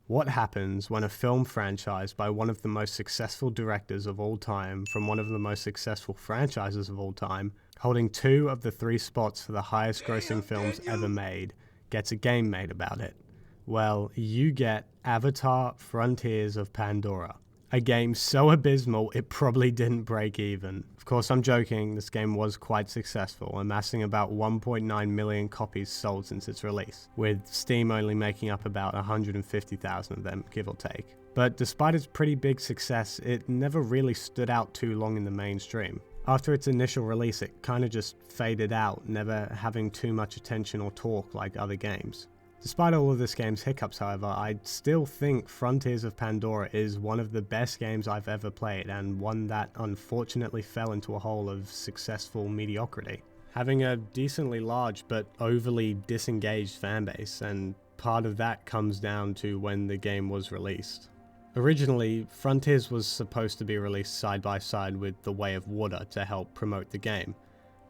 What happens when a film franchise by one of the most successful directors of all time from one of the most successful franchises of all time, holding 2 of the 3 spots for the highest grossing films ever made, gets a game made about it? Well, you get Avatar: Frontiers of Pandora. A game so abysmal it probably didn't break even. Of course, I'm joking, this game was quite successful, amassing about 1.9 million copies sold since its release, with Steam only making up about 150,000 of them, give or take. But despite its pretty big success, it never really stood out too long in the mainstream. After its initial release, it kinda just faded out, never having too much attention or talk like other games. Despite all of this game's hiccups, however, I still think Frontiers of Pandora is one of the best games I've ever played, and one that unfortunately fell into a hole of successful mediocrity. Having a decently large but overly disengaged fanbase, and part of that comes down to when the game was released. Originally, Frontiers was supposed to be released side by side with The Way of Water to help promote the game.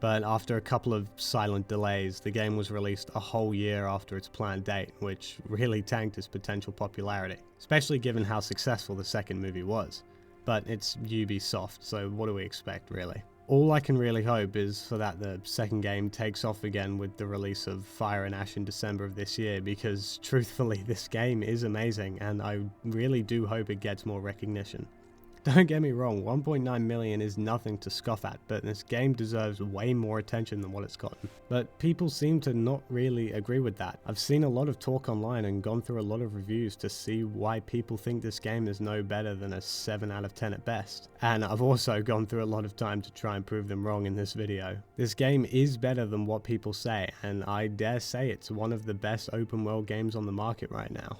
But after a couple of silent delays, the game was released a whole year after its planned date, which really tanked its potential popularity, especially given how successful the second movie was. But it's Ubisoft, so what do we expect, really? All I can really hope is for that the second game takes off again with the release of Fire and Ash in December of this year, because truthfully this game is amazing and I really do hope it gets more recognition. Don't get me wrong, 1.9 million is nothing to scoff at, but this game deserves way more attention than what it's gotten. But people seem to not really agree with that. I've seen a lot of talk online and gone through a lot of reviews to see why people think this game is no better than a 7 out of 10 at best. And I've also gone through a lot of time to try and prove them wrong in this video. This game is better than what people say, and I dare say it's one of the best open world games on the market right now.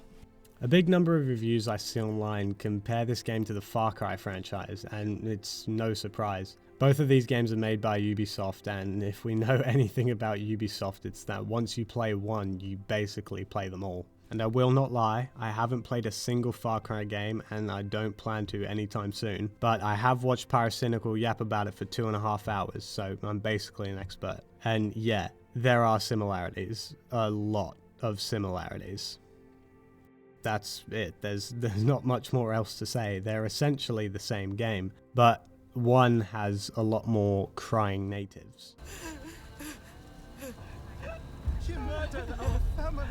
A big number of reviews I see online compare this game to the Far Cry franchise, and it's no surprise. Both of these games are made by Ubisoft, and if we know anything about Ubisoft, it's that once you play one, you basically play them all. And I will not lie, I haven't played a single Far Cry game, and I don't plan to anytime soon, but I have watched Pyrocynical yap about it for 2.5 hours, so I'm basically an expert. And yeah, there are similarities. A lot of similarities. That's it. There's not much more else to say. They're essentially the same game, but one has a lot more crying natives. She murdered our family.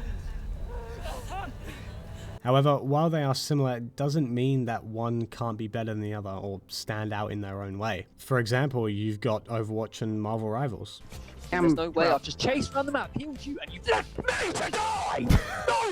However, while they are similar, it doesn't mean that one can't be better than the other or stand out in their own way. For example, you've got Overwatch and Marvel Rivals. There's no way I've just chased around the map, healed you, and you've left me to die!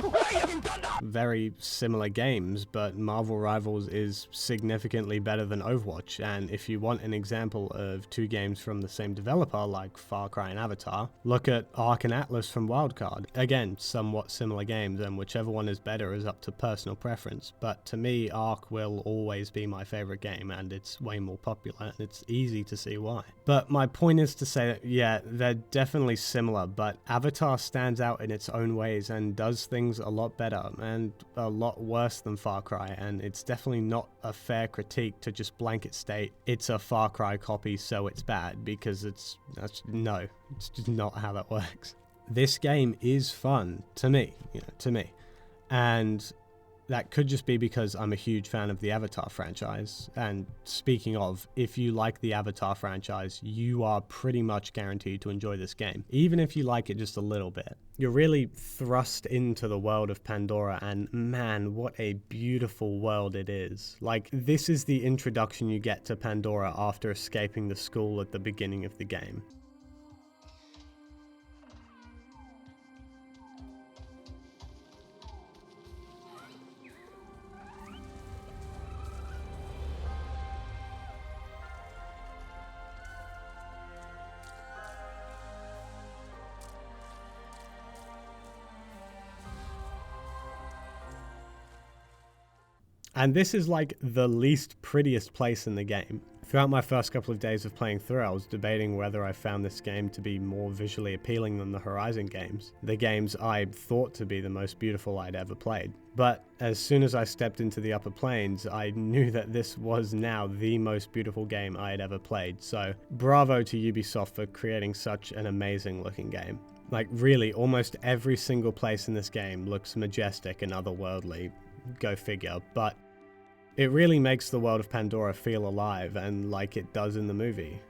No way have you done that! Very similar games, but Marvel Rivals is significantly better than Overwatch, and if you want an example of 2 games from the same developer like Far Cry and Avatar, look at Ark and Atlas from Wildcard. Again, somewhat similar games, and whichever one is better is up to personal preference, but to me Ark will always be my favourite game, and it's way more popular, and it's easy to see why. But my point is to say that, yeah, they're definitely similar, but Avatar stands out in its own ways and does things a lot better and a lot worse than Far Cry, and it's definitely not a fair critique to just blanket state it's a Far Cry copy so it's bad, because it's just not how that works. This game is fun to me, and that could just be because I'm a huge fan of the Avatar franchise, and speaking of, if you like the Avatar franchise, you are pretty much guaranteed to enjoy this game, even if you like it just a little bit. You're really thrust into the world of Pandora, and man, what a beautiful world it is. Like, this is the introduction you get to Pandora after escaping the school at the beginning of the game. And this is like the least prettiest place in the game. Throughout my first couple of days of playing through, I was debating whether I found this game to be more visually appealing than the Horizon games, the games I thought to be the most beautiful I'd ever played. But as soon as I stepped into the upper planes, I knew that this was now the most beautiful game I had ever played, so bravo to Ubisoft for creating such an amazing looking game. Like really, almost every single place in this game looks majestic and otherworldly, go figure, but it really makes the world of Pandora feel alive and like it does in the movie.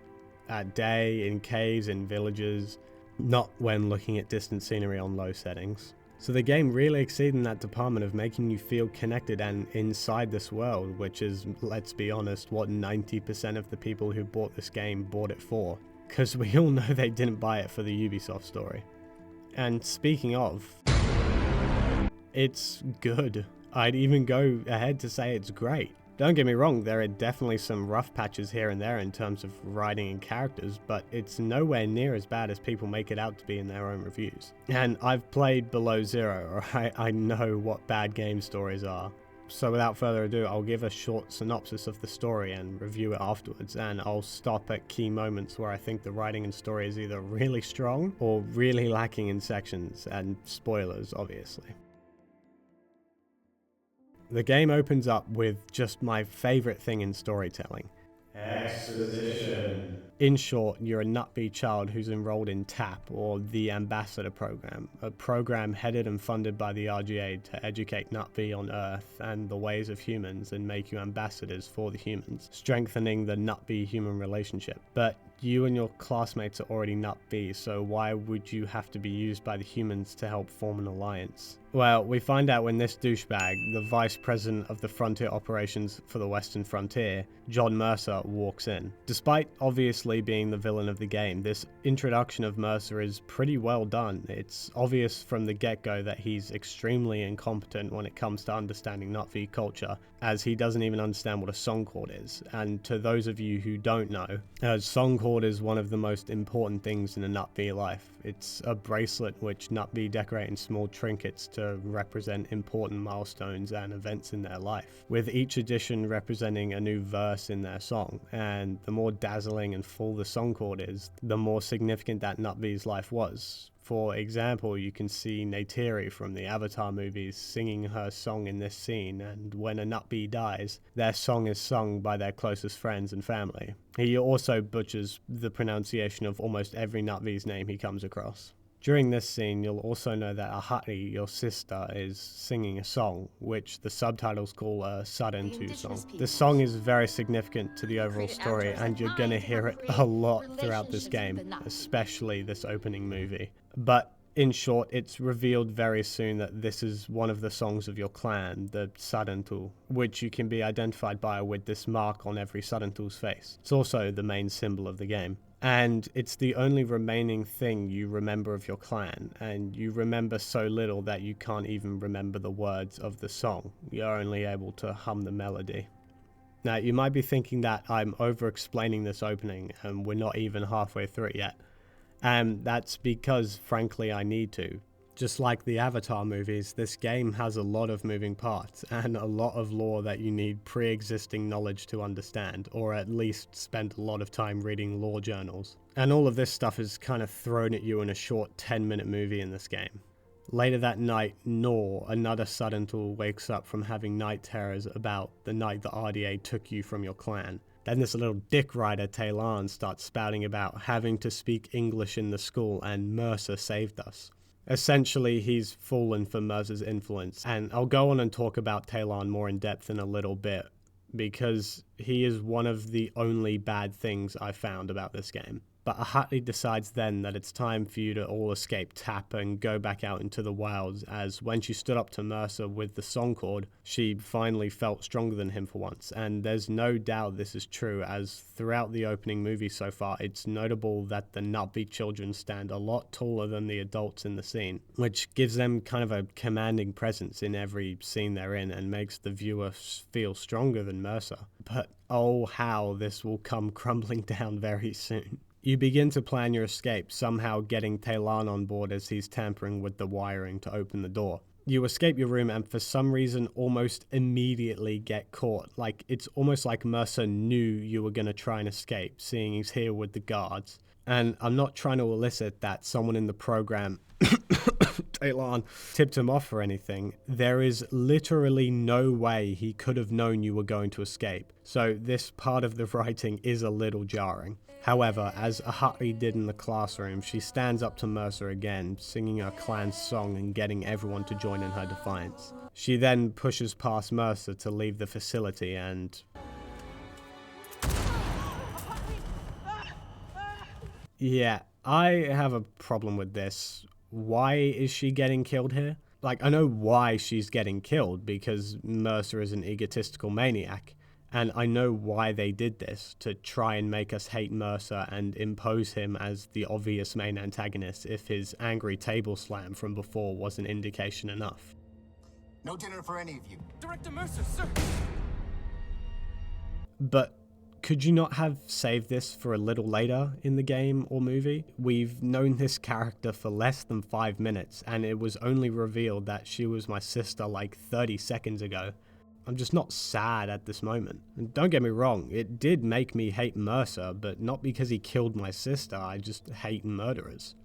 At day, in caves, in villages, not when looking at distant scenery on low settings. So the game really exceeded in that department of making you feel connected and inside this world, which is, let's be honest, what 90% of the people who bought this game bought it for. Because we all know they didn't buy it for the Ubisoft story. And speaking of, it's good. I'd even go ahead to say it's great. Don't get me wrong, there are definitely some rough patches here and there in terms of writing and characters, but it's nowhere near as bad as people make it out to be in their own reviews. And I've played Below Zero, I know what bad game stories are. So without further ado, I'll give a short synopsis of the story and review it afterwards, and I'll stop at key moments where I think the writing and story is either really strong or really lacking in sections, and spoilers, obviously. The game opens up with just my favorite thing in storytelling. Exposition. In short, you're a nutbee child who's enrolled in TAP, or the Ambassador Program, a program headed and funded by the RGA to educate nutbee on Earth and the ways of humans and make you ambassadors for the humans, strengthening the nutbee-human relationship. But you and your classmates are already nutbees, so why would you have to be used by the humans to help form an alliance? Well, we find out when this douchebag, the vice president of the frontier operations for the Western Frontier, John Mercer, walks in. Despite obviously being the villain of the game, this introduction of Mercer is pretty well done. It's obvious from the get-go that he's extremely incompetent when it comes to understanding nutbee culture, as he doesn't even understand what a song chord is. And to those of you who don't know, a song chord is one of the most important things in a nutbee life. It's a bracelet which nutbee decorate in small trinkets to represent important milestones and events in their life, with each edition representing a new verse in their song. And the more dazzling and full the song chord is, the more significant that nutbee's life was. For example, you can see Neytiri from the Avatar movies singing her song in this scene, and when a nutbee dies, their song is sung by their closest friends and family. He also butchers the pronunciation of almost every nutbee's name he comes across. During this scene, you'll also know that Ahati, your sister, is singing a song, which the subtitles call a Sarentu song. The song is very significant to the overall story, and you're gonna hear it a lot throughout this game, especially this opening movie. But in short, it's revealed very soon that this is one of the songs of your clan, the Sarentu, which you can be identified by with this mark on every Sarentu's face. It's also the main symbol of the game. And it's the only remaining thing you remember of your clan, and you remember so little that you can't even remember the words of the song. You're only able to hum the melody. Now, you might be thinking that I'm over-explaining this opening, and we're not even halfway through it yet. And that's because, frankly, I need to. Just like the Avatar movies, this game has a lot of moving parts and a lot of lore that you need pre-existing knowledge to understand, or at least spend a lot of time reading lore journals. And all of this stuff is kind of thrown at you in a short 10-minute movie in this game. Later that night, Nor, another Sarentu, wakes up from having night terrors about the night the RDA took you from your clan. Then this little dick rider, Taylan, starts spouting about having to speak English in the school and Mercer saved us. Essentially, he's fallen for Mercer's influence, and I'll go on and talk about Taylan more in depth in a little bit, because he is one of the only bad things I found about this game. But Ahati decides then that it's time for you to all escape TAP and go back out into the wilds, as when she stood up to Mercer with the song chord, she finally felt stronger than him for once. And there's no doubt this is true, as throughout the opening movie so far, it's notable that the nutbee children stand a lot taller than the adults in the scene, which gives them kind of a commanding presence in every scene they're in and makes the viewer feel stronger than Mercer. But oh, how this will come crumbling down very soon. You begin to plan your escape, somehow getting Taylan on board as he's tampering with the wiring to open the door. You escape your room and for some reason almost immediately get caught. Like, it's almost like Mercer knew you were going to try and escape, seeing he's here with the guards. And I'm not trying to elicit that someone in the program Caitlin tipped him off or anything, there is literally no way he could have known you were going to escape. So this part of the writing is a little jarring. However, as Ahati did in the classroom, she stands up to Mercer again, singing her clan's song and getting everyone to join in her defiance. She then pushes past Mercer to leave the facility and... Yeah, I have a problem with this. Why is she getting killed here? Like, I know why she's getting killed, because Mercer is an egotistical maniac. And I know why they did this, to try and make us hate Mercer and impose him as the obvious main antagonist if his angry table slam from before was an indication enough. No dinner for any of you. Director Mercer, sir. But could you not have saved this for a little later in the game or movie? We've known this character for less than 5 minutes, and it was only revealed that she was my sister like 30 seconds ago. I'm just not sad at this moment. And don't get me wrong, it did make me hate Mercer, but not because he killed my sister, I just hate murderers.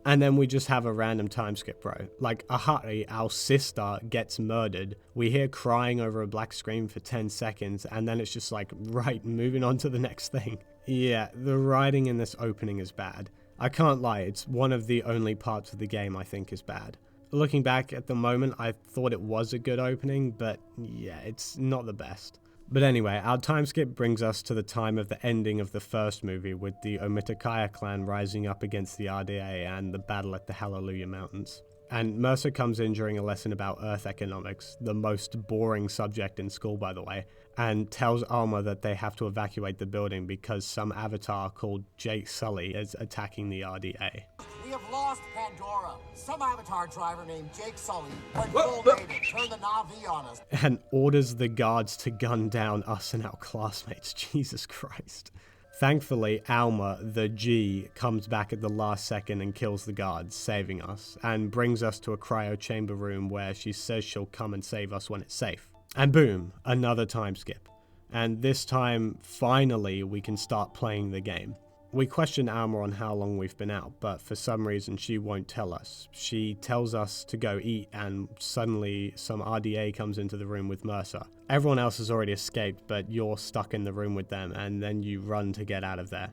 And then we just have a random time skip, bro. Like, Ahati, our sister, gets murdered. We hear crying over a black screen for 10 seconds, and then it's just like, right, moving on to the next thing. Yeah, the writing in this opening is bad. I can't lie, it's one of the only parts of the game I think is bad. Looking back at the moment, I thought it was a good opening, but yeah, it's not the best. But anyway, our time skip brings us to the time of the ending of the first movie, with the Omitakaya clan rising up against the RDA and the battle at the Hallelujah Mountains. And Mercer comes in during a lesson about Earth economics, the most boring subject in school by the way, and tells Alma that they have to evacuate the building because some avatar called Jake Sully is attacking the RDA. We have lost Pandora. Some avatar driver named Jake Sully went full beta, turned the Na'vi on us. And orders the guards to gun down us and our classmates. Jesus Christ. Thankfully, Alma, the G, comes back at the last second and kills the guards, saving us, and brings us to a cryo chamber room where she says she'll come and save us when it's safe. And boom, another time skip. And this time, finally, we can start playing the game. We question Alma on how long we've been out, but for some reason she won't tell us. She tells us to go eat, and suddenly some RDA comes into the room with Mercer. Everyone else has already escaped, but you're stuck in the room with them, and then you run to get out of there.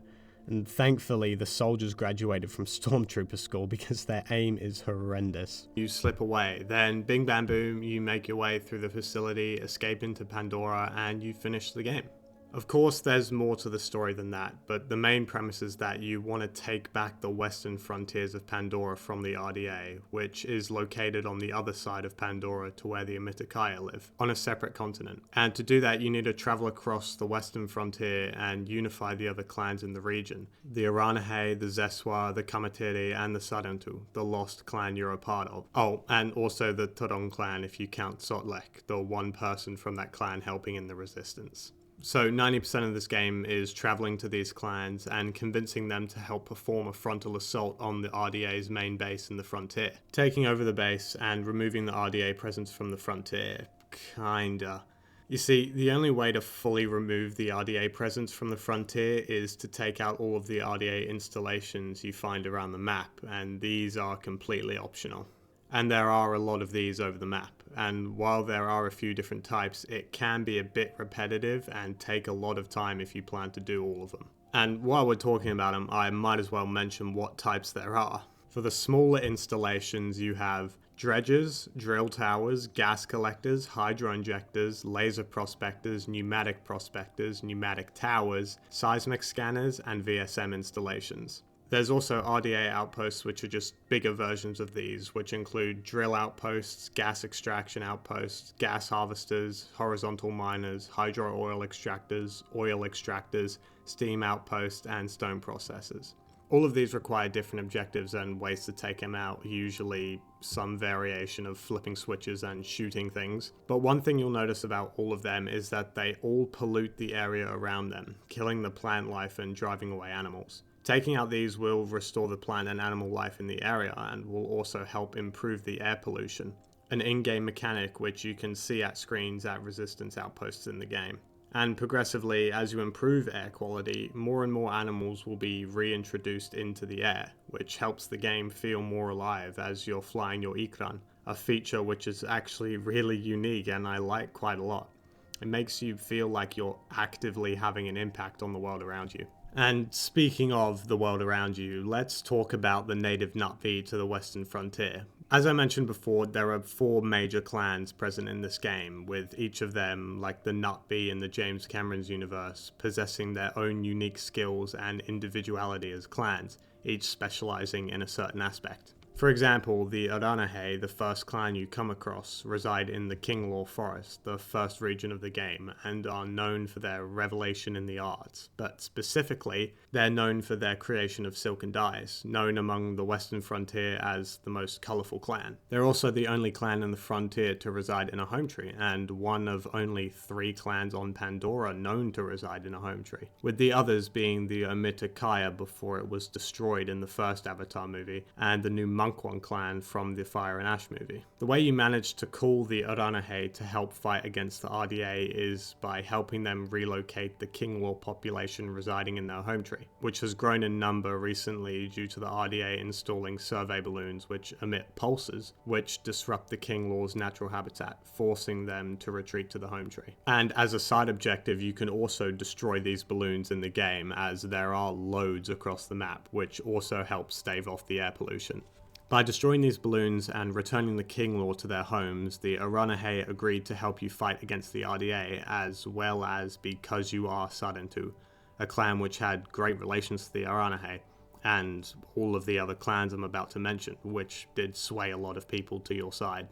And thankfully, the soldiers graduated from Stormtrooper school because their aim is horrendous. You slip away, then bing bam boom, you make your way through the facility, escape into Pandora, and you finish the game. Of course, there's more to the story than that, but the main premise is that you want to take back the western frontiers of Pandora from the RDA, which is located on the other side of Pandora to where the Omitakaya live, on a separate continent. And to do that, you need to travel across the western frontier and unify the other clans in the region. The Aranahe, the Zeswa, the Kamatiri, and the Sarantu, the lost clan you're a part of. Oh, and also the Turong clan if you count Sotlek, the one person from that clan helping in the resistance. So 90% of this game is traveling to these clans and convincing them to help perform a frontal assault on the RDA's main base in the frontier. Taking over the base and removing the RDA presence from the frontier, kinda. You see, the only way to fully remove the RDA presence from the frontier is to take out all of the RDA installations you find around the map, and these are completely optional. And there are a lot of these over the map, and while there are a few different types, it can be a bit repetitive and take a lot of time if you plan to do all of them. And while we're talking about them, I might as well mention what types there are. For the smaller installations, you have dredgers, drill towers, gas collectors, hydro injectors, laser prospectors, pneumatic towers, seismic scanners, and VSM installations. There's also RDA outposts, which are just bigger versions of these, which include drill outposts, gas extraction outposts, gas harvesters, horizontal miners, hydro oil extractors, steam outposts, and stone processors. All of these require different objectives and ways to take them out, usually some variation of flipping switches and shooting things. But one thing you'll notice about all of them is that they all pollute the area around them, killing the plant life and driving away animals. Taking out these will restore the plant and animal life in the area and will also help improve the air pollution. an in-game mechanic which you can see at screens at resistance outposts in the game. And progressively, as you improve air quality, more and more animals will be reintroduced into the air, which helps the game feel more alive as you're flying your ikran, a feature which is actually really unique and I like quite a lot. It makes you feel like you're actively having an impact on the world around you. And speaking of the world around you, let's talk about the native Na'vi to the western frontier. As I mentioned before, there are 4 major clans present in this game, with each of them, like the Na'vi in the James Cameron's universe, possessing their own unique skills and individuality as clans, each specializing in a certain aspect. For example, the Aranahe, the first clan you come across, reside in the Kinglor Forest, the first region of the game, and are known for their revelation in the arts. But specifically, they're known for their creation of silken dyes, known among the western frontier as the most colourful clan. They're also the only clan in the frontier to reside in a home tree, and one of only 3 clans on Pandora known to reside in a home tree, with the others being the Omitakaya before it was destroyed in the first Avatar movie, and the new Monkwan clan from the Fire and Ash movie. The way you manage to call the Aranahe to help fight against the RDA is by helping them relocate the Kinglor population residing in their home tree, which has grown in number recently due to the RDA installing survey balloons which emit pulses, which disrupt the Kinglor's natural habitat, forcing them to retreat to the home tree. And as a side objective, you can also destroy these balloons in the game, as there are loads across the map, which also helps stave off the air pollution. By destroying these balloons and returning the Kinglor to their homes, the Aranahe agreed to help you fight against the RDA, as well as because you are Sarentu, a clan which had great relations to the Aranahe, and all of the other clans I'm about to mention, which did sway a lot of people to your side.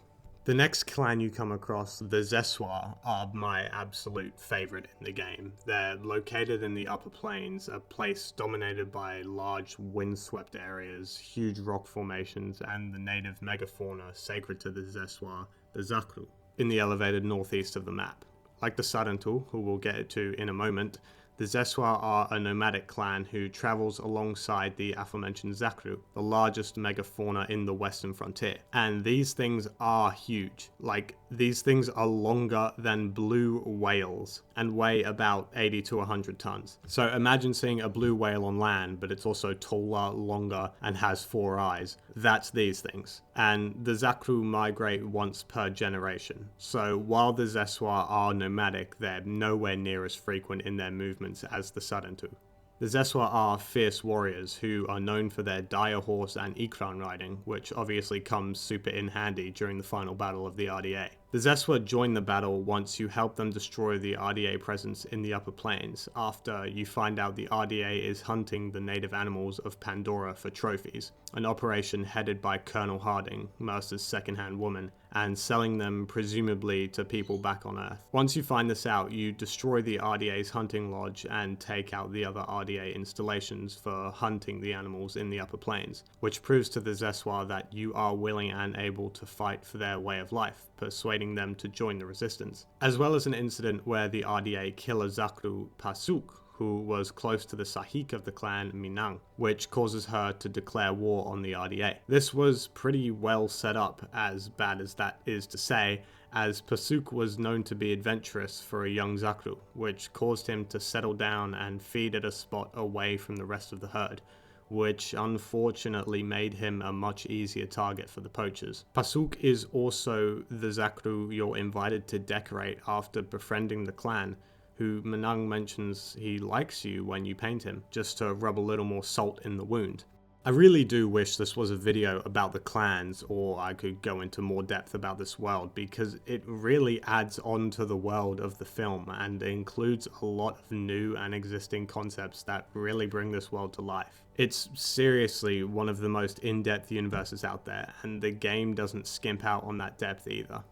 The next clan you come across, the Zeswa, are my absolute favourite in the game. They're located in the Upper Plains, a place dominated by large windswept areas, huge rock formations, and the native megafauna sacred to the Zeswa, the Zakru, in the elevated northeast of the map. Like the Sarentu, who we'll get to in a moment, the Zeswa are a nomadic clan who travels alongside the aforementioned Zakru, the largest megafauna in the western frontier. And these things are huge. Like, these things are longer than blue whales and weigh about 80 to 100 tons. So imagine seeing a blue whale on land, but it's also taller, longer, and has 4 eyes. That's these things. And the Zakru migrate once per generation. So while the Zeswa are nomadic, they're nowhere near as frequent in their movements as the Sarentu. The Zeswa are fierce warriors who are known for their dire horse and ikran riding, which obviously comes super in handy during the final battle of the RDA. The Zeswa join the battle once you help them destroy the RDA presence in the Upper Plains, after you find out the RDA is hunting the native animals of Pandora for trophies, an operation headed by Colonel Harding, Mercer's second-hand woman, and selling them presumably to people back on Earth. Once you find this out, you destroy the RDA's hunting lodge and take out the other RDA installations for hunting the animals in the Upper Plains, which proves to the Zeswa that you are willing and able to fight for their way of life, persuading them to join the resistance. As well as an incident where the RDA kill a Zakru Pasuk, who was close to the Sahik of the clan Minang, which causes her to declare war on the RDA. This was pretty well set up, as bad as that is to say, as Pasuk was known to be adventurous for a young Zakru, which caused him to settle down and feed at a spot away from the rest of the herd, which unfortunately made him a much easier target for the poachers. Pasuk is also the Zakru you're invited to decorate after befriending the clan, who Minang mentions he likes you when you paint him, just to rub a little more salt in the wound. I really do wish this was a video about the clans, or I could go into more depth about this world, because it really adds on to the world of the film and includes a lot of new and existing concepts that really bring this world to life. It's seriously one of the most in-depth universes out there, and the game doesn't skimp out on that depth either.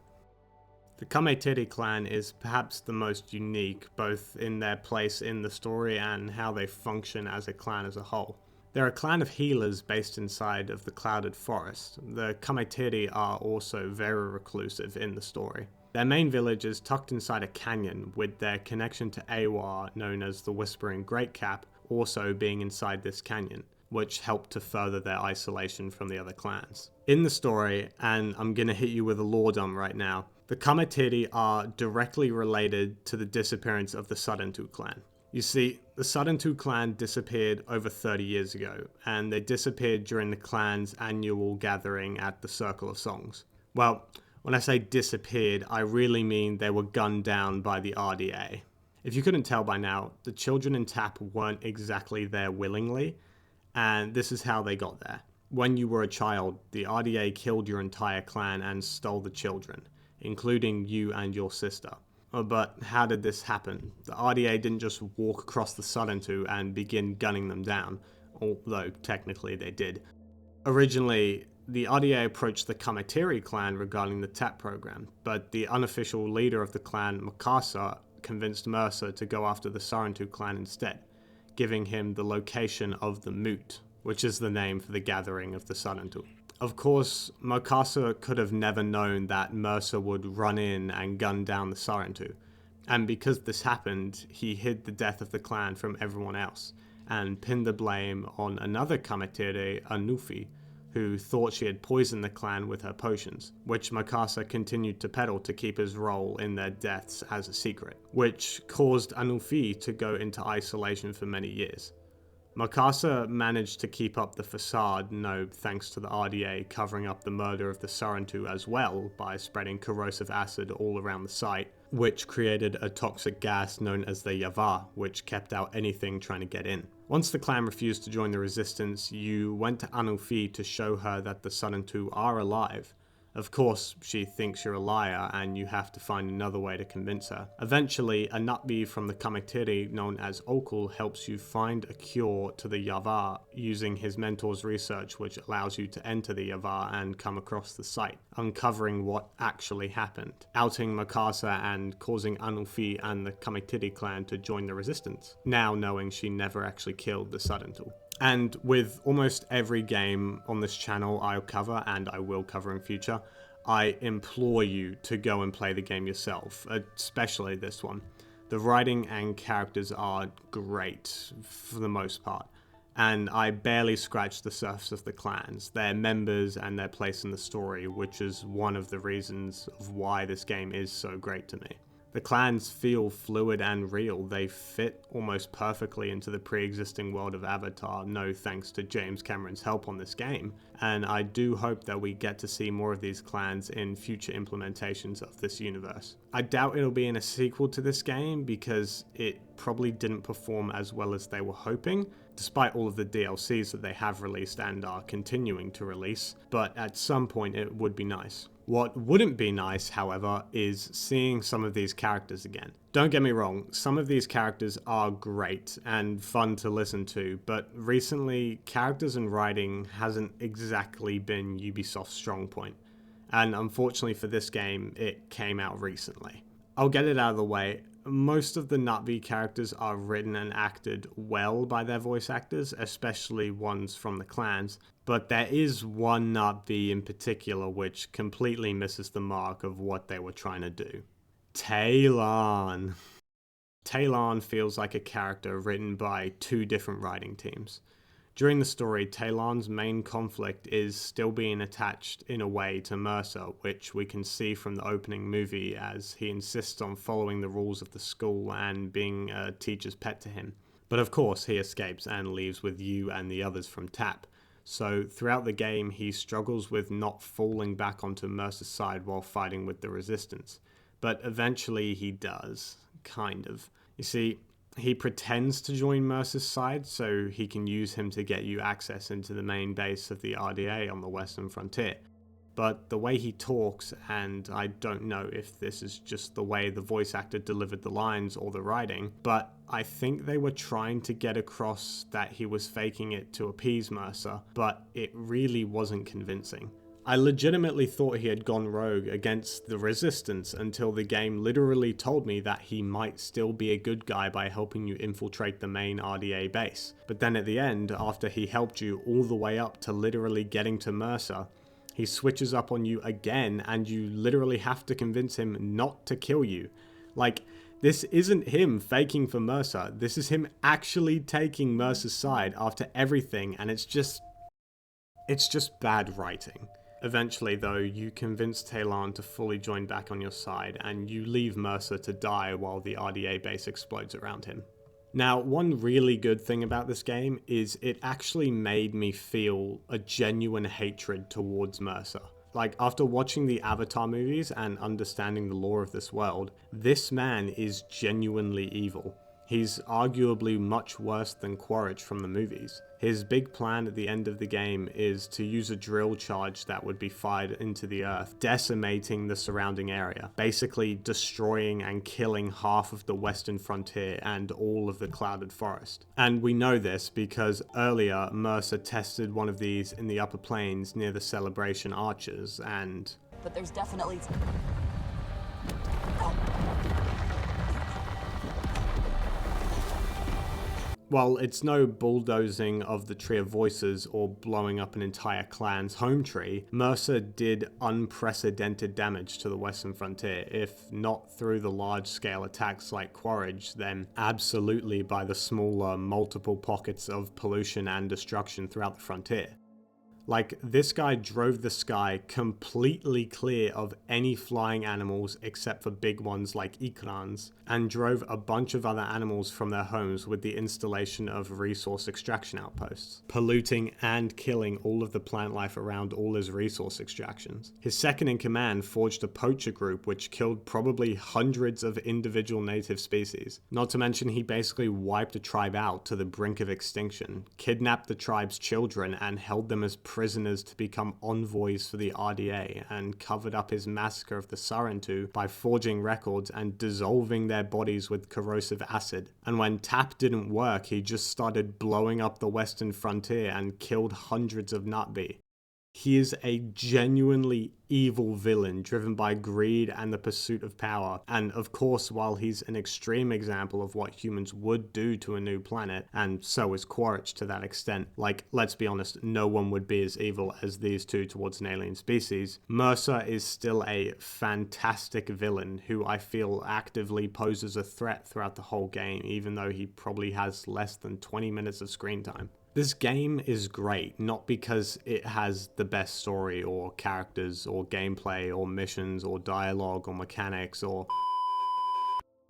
The Kameteri clan is perhaps the most unique, both in their place in the story and how they function as a clan as a whole. They're a clan of healers based inside of the Clouded Forest. The Kameteri are also very reclusive in the story. Their main village is tucked inside a canyon, with their connection to Awa, known as the Whispering Great Cap, also being inside this canyon. which helped to further their isolation from the other clans. In the story, and I'm gonna hit you with a lore dump right now, the Kameteri are directly related to the disappearance of the Sarentu clan. You see, the Sarentu clan disappeared over 30 years ago, and they disappeared during the clan's annual gathering at the Circle of Songs. Well, when I say disappeared, I really mean they were gunned down by the RDA. If you couldn't tell by now, the children in TAP weren't exactly there willingly, and this is how they got there. When you were a child, the RDA killed your entire clan and stole the children, including you and your sister. But how did this happen? The RDA didn't just walk across the Sarentu and begin gunning them down, although technically they did. Originally, the RDA approached the Kameteri clan regarding the TAP program, but the unofficial leader of the clan, Makassar, convinced Mercer to go after the Sarentu clan instead, giving him the location of the Moot, which is the name for the gathering of the Sarentu. Of course, Makassar could have never known that Mercer would run in and gun down the Sarentu, and because this happened, he hid the death of the clan from everyone else, and pinned the blame on another Kameteri, Anufi, who thought she had poisoned the clan with her potions, which Makassar continued to peddle to keep his role in their deaths as a secret, which caused Anufi to go into isolation for many years. Makassar managed to keep up the facade, no thanks to the RDA covering up the murder of the Sarentu as well by spreading corrosive acid all around the site, which created a toxic gas known as the Yava, which kept out anything trying to get in. Once the clan refused to join the resistance, you went to Anufi to show her that the Sarentu are alive. Of course, she thinks you're a liar and you have to find another way to convince her. Eventually, a Nutbee from the Kameteri known as Okul helps you find a cure to the Yavar using his mentor's research, which allows you to enter the Yavar and come across the site, uncovering what actually happened, outing Makassar and causing Anufi and the Kameteri clan to join the resistance, now knowing she never actually killed the Sarentu. And with almost every game on this channel I'll cover, and I will cover in future, I implore you to go and play the game yourself, especially this one. The writing and characters are great, for the most part, and I barely scratched the surface of the clans, their members and their place in the story, which is one of the reasons of why this game is so great to me. The clans feel fluid and real. They fit almost perfectly into the pre-existing world of Avatar, no thanks to James Cameron's help on this game, and I do hope that we get to see more of these clans in future implementations of this universe. I doubt it'll be in a sequel to this game because it probably didn't perform as well as they were hoping, despite all of the DLCs that they have released and are continuing to release, but at some point it would be nice. What wouldn't be nice, however, is seeing some of these characters again. Don't get me wrong, some of these characters are great and fun to listen to, but recently, characters and writing hasn't exactly been Ubisoft's strong point. And unfortunately for this game, it came out recently. I'll get it out of the way. Most of the Nutbee characters are written and acted well by their voice actors, especially ones from the clans, but there is one Nutbee in particular which completely misses the mark of what they were trying to do. Taylan. Taylan feels like a character written by two different writing teams. During the story, Taylan's main conflict is still being attached in a way to Mercer, which we can see from the opening movie as he insists on following the rules of the school and being a teacher's pet to him. But of course, he escapes and leaves with you and the others from TAP. So throughout the game, he struggles with not falling back onto Mercer's side while fighting with the resistance. But eventually he does, kind of. You see, he pretends to join Mercer's side so he can use him to get you access into the main base of the RDA on the western frontier. But the way he talks, and I don't know if this is just the way the voice actor delivered the lines or the writing, but I think they were trying to get across that he was faking it to appease Mercer, but it really wasn't convincing. I legitimately thought he had gone rogue against the resistance until the game literally told me that he might still be a good guy by helping you infiltrate the main RDA base. But then at the end, after he helped you all the way up to literally getting to Mercer, he switches up on you again and you literally have to convince him not to kill you. Like, This isn't him faking for Mercer. This is him actually taking Mercer's side after everything, and it's just bad writing. Eventually, though, you convince Talon to fully join back on your side, and you leave Mercer to die while the RDA base explodes around him. Now, one really good thing about this game is it actually made me feel a genuine hatred towards Mercer. Like, after watching the Avatar movies and understanding the lore of this world, this man is genuinely evil. He's arguably much worse than Quaritch from the movies. His big plan at the end of the game is to use a drill charge that would be fired into the earth, decimating the surrounding area, basically destroying and killing half of the western frontier and all of the clouded forest. And we know this because earlier Mercer tested one of these in the upper plains near the Celebration Arches, and... But there's definitely... While it's no bulldozing of the Tree of Voices or blowing up an entire clan's home tree, Mercer did unprecedented damage to the western frontier, if not through the large-scale attacks like Quaritch, then absolutely by the smaller, multiple pockets of pollution and destruction throughout the frontier. Like, this guy drove the sky completely clear of any flying animals except for big ones like ekrans, and drove a bunch of other animals from their homes with the installation of resource extraction outposts, polluting and killing all of the plant life around all his resource extractions. His second in command forged a poacher group which killed probably hundreds of individual native species. Not to mention he basically wiped a tribe out to the brink of extinction, kidnapped the tribe's children and held them as prisoners to become envoys for the RDA, and covered up his massacre of the Sarentu by forging records and dissolving their bodies with corrosive acid. And when TAP didn't work, he just started blowing up the western frontier and killed hundreds of Na'vi. He is a genuinely evil villain driven by greed and the pursuit of power. And of course, while he's an extreme example of what humans would do to a new planet, and so is Quaritch to that extent, like, let's be honest, no one would be as evil as these two towards an alien species, Mercer is still a fantastic villain who I feel actively poses a threat throughout the whole game, even though he probably has less than 20 minutes of screen time. This game is great, not because it has the best story or characters or gameplay or missions or dialogue or mechanics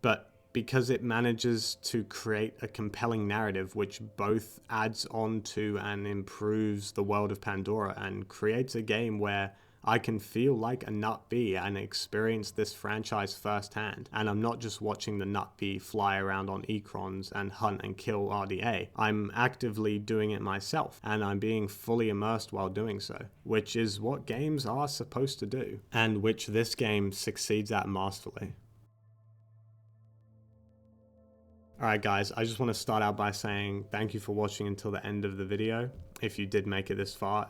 but because it manages to create a compelling narrative which both adds on to and improves the world of Pandora and creates a game where I can feel like a Na'vi and experience this franchise firsthand. And I'm not just watching the Na'vi fly around on Ekrons and hunt and kill RDA. I'm actively doing it myself, and I'm being fully immersed while doing so, which is what games are supposed to do, and which this game succeeds at masterfully. Alright guys, I just want to start out by saying thank you for watching until the end of the video. If you did make it this far,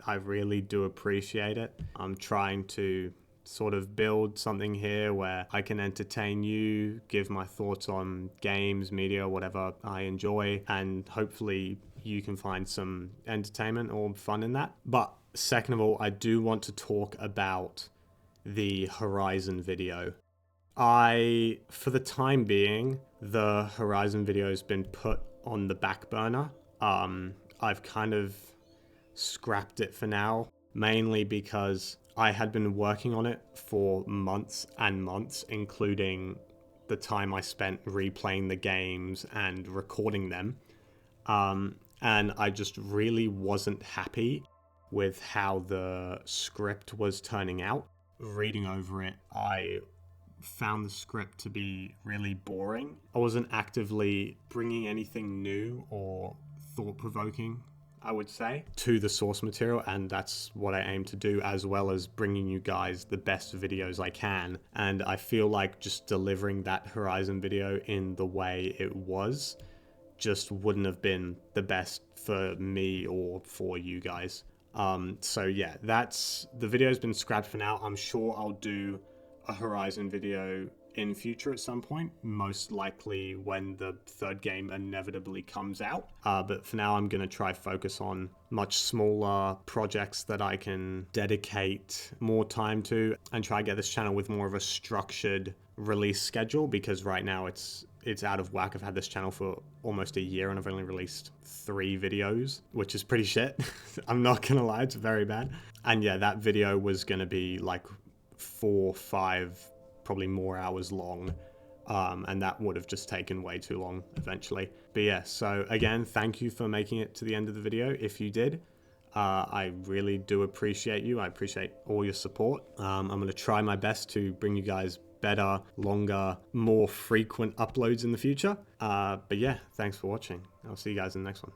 I really do appreciate it. I'm trying to sort of build something here where I can entertain you, give my thoughts on games, media, whatever I enjoy, and hopefully you can find some entertainment or fun in that. But second of all, I do want to talk about the Horizon video. For the time being, the Horizon video has been put on the back burner. I've kind of scrapped it for now, mainly because I had been working on it for months and months, including the time I spent replaying the games and recording them. And I just really wasn't happy with how the script was turning out. Reading over it, I found the script to be really boring. I wasn't actively bringing anything new or thought-provoking, I would say, to the source material, and that's what I aim to do, as well as bringing you guys the best videos I can. And I feel like just delivering that Horizon video in the way it was just wouldn't have been the best for me or for you guys. So yeah, the video's been scrapped for now. I'm sure I'll do a Horizon video in future at some point, most likely when the third game inevitably comes out. But for now, I'm going to try focus on much smaller projects that I can dedicate more time to and try to get this channel with more of a structured release schedule, because right now it's out of whack. I've had this channel for almost a year and I've only released 3 videos, which is pretty shit. I'm not gonna lie, it's very bad. And yeah, that video was gonna be like 4, 5, probably more hours long. And that would have just taken way too long eventually. But yeah, so again, thank you for making it to the end of the video. If you did, I really do appreciate you. I appreciate all your support. I'm going to try my best to bring you guys better, longer, more frequent uploads in the future. But yeah, thanks for watching. I'll see you guys in the next one.